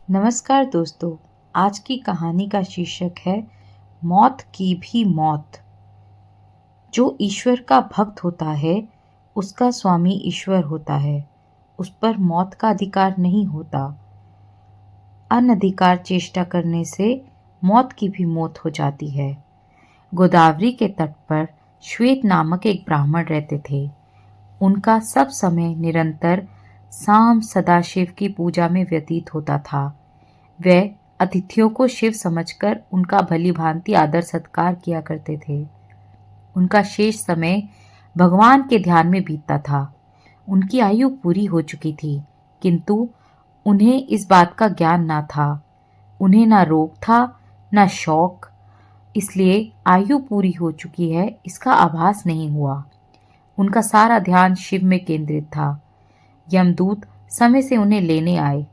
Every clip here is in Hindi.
नमस्कार दोस्तों। आज की कहानी का शीर्षक है मौत की भी मौत। जो ईश्वर का भक्त होता है उसका स्वामी ईश्वर होता है। उस पर मौत का अधिकार नहीं होता। अनधिकार चेष्टा करने से मौत की भी मौत हो जाती है। गोदावरी के तट पर श्वेत नामक एक ब्राह्मण रहते थे। उनका सब समय निरंतर शाम सदाशिव की पूजा में व्यतीत होता था। वे अतिथियों को शिव समझकर उनका भली भांति आदर सत्कार किया करते थे। उनका शेष समय भगवान के ध्यान में बीतता था। उनकी आयु पूरी हो चुकी थी, किंतु उन्हें इस बात का ज्ञान ना था। उन्हें ना रोग था ना शौक, इसलिए आयु पूरी हो चुकी है इसका आभास नहीं हुआ। उनका सारा ध्यान शिव में केंद्रित था। यमदूत समय से उन्हें लेने आए,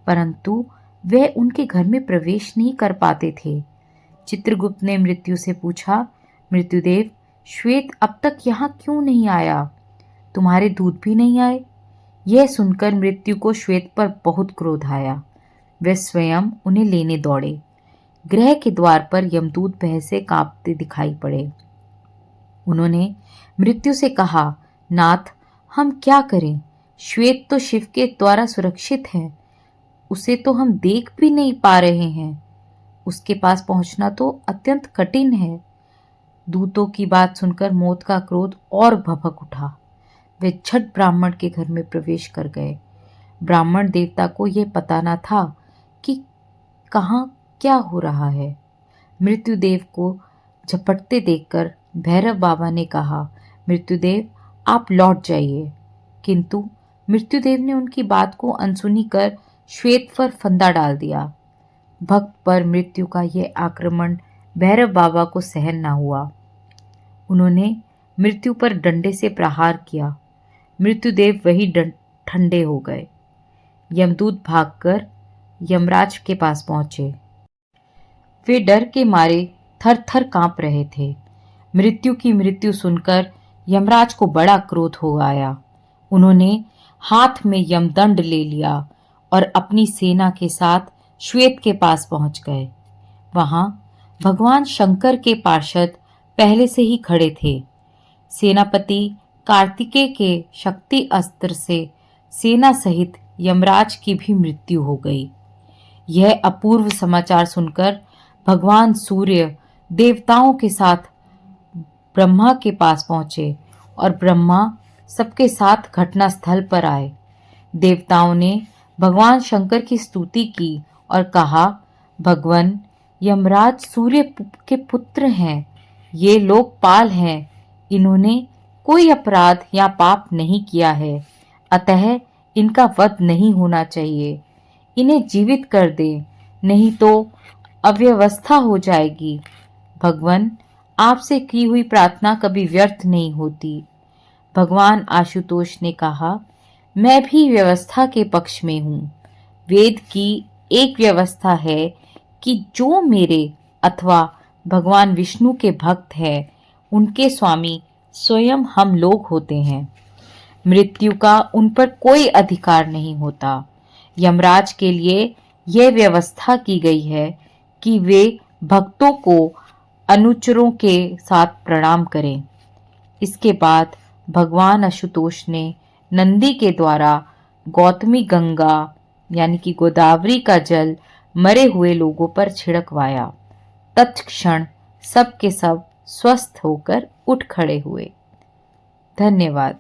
परंतु वे उनके घर में प्रवेश नहीं कर पाते थे। चित्रगुप्त ने मृत्यु से पूछा, मृत्युदेव, श्वेत अब तक यहाँ क्यों नहीं आया? तुम्हारे दूत भी नहीं आए? यह सुनकर मृत्यु को श्वेत पर बहुत क्रोध आया। वे स्वयं उन्हें लेने दौड़े। गृह के द्वार पर यमदूत भय से कांपते दिखाई पड़े। उन्होंने मृत्यु से कहा, नाथ, हम क्या करें? श्वेत तो शिव के द्वारा सुरक्षित है। उसे तो हम देख भी नहीं पा रहे हैं। उसके पास पहुंचना तो अत्यंत कठिन है। दूतों की बात सुनकर मौत का क्रोध और भभक उठा। वे झट ब्राह्मण के घर में प्रवेश कर गए। ब्राह्मण देवता को यह पता न था कि कहाँ क्या हो रहा है। मृत्युदेव को झपटते देखकर भैरव बाबा ने कहा, मृत्युदेव, आप लौट जाइए। किंतु मृत्युदेव ने उनकी बात को अनसुनी कर श्वेत पर फंदा डाल दिया। भक्त पर मृत्यु का यह आक्रमण भैरव बाबा को सहन न हुआ। उन्होंने मृत्यु पर डंडे से प्रहार किया। मृत्युदेव वही ठंडे हो गए। यमदूत भागकर यमराज के पास पहुंचे। वे डर के मारे थर थर कांप रहे थे। मृत्यु की मृत्यु सुनकर यमराज को बड़ा क्रोध हो आया। उन्होंने हाथ में यमदंड ले लिया और अपनी सेना के साथ श्वेत के पास पहुंच गए। वहां भगवान शंकर के पार्षद पहले से ही खड़े थे। सेनापति कार्तिकेय के शक्ति अस्त्र से सेना सहित यमराज की भी मृत्यु हो गई। यह अपूर्व समाचार सुनकर भगवान सूर्य देवताओं के साथ ब्रह्मा के पास पहुंचे और ब्रह्मा सबके साथ घटना स्थल पर आए। देवताओं ने भगवान शंकर की स्तुति की और कहा, भगवान, यमराज सूर्य के पुत्र हैं। ये लोकपाल हैं। इन्होंने कोई अपराध या पाप नहीं किया है, अतः इनका वध नहीं होना चाहिए। इन्हें जीवित कर दे, नहीं तो अव्यवस्था हो जाएगी। भगवान, आपसे की हुई प्रार्थना कभी व्यर्थ नहीं होती। भगवान आशुतोष ने कहा, मैं भी व्यवस्था के पक्ष में हूँ। वेद की एक व्यवस्था है कि जो मेरे अथवा भगवान विष्णु के भक्त हैं, उनके स्वामी स्वयं हम लोग होते हैं। मृत्यु का उन पर कोई अधिकार नहीं होता। यमराज के लिए यह व्यवस्था की गई है कि वे भक्तों को अनुचरों के साथ प्रणाम करें। इसके बाद भगवान आशुतोष ने नंदी के द्वारा गौतमी गंगा यानी कि गोदावरी का जल मरे हुए लोगों पर छिड़कवाया। तत्क्षण सब के सब स्वस्थ होकर उठ खड़े हुए। धन्यवाद।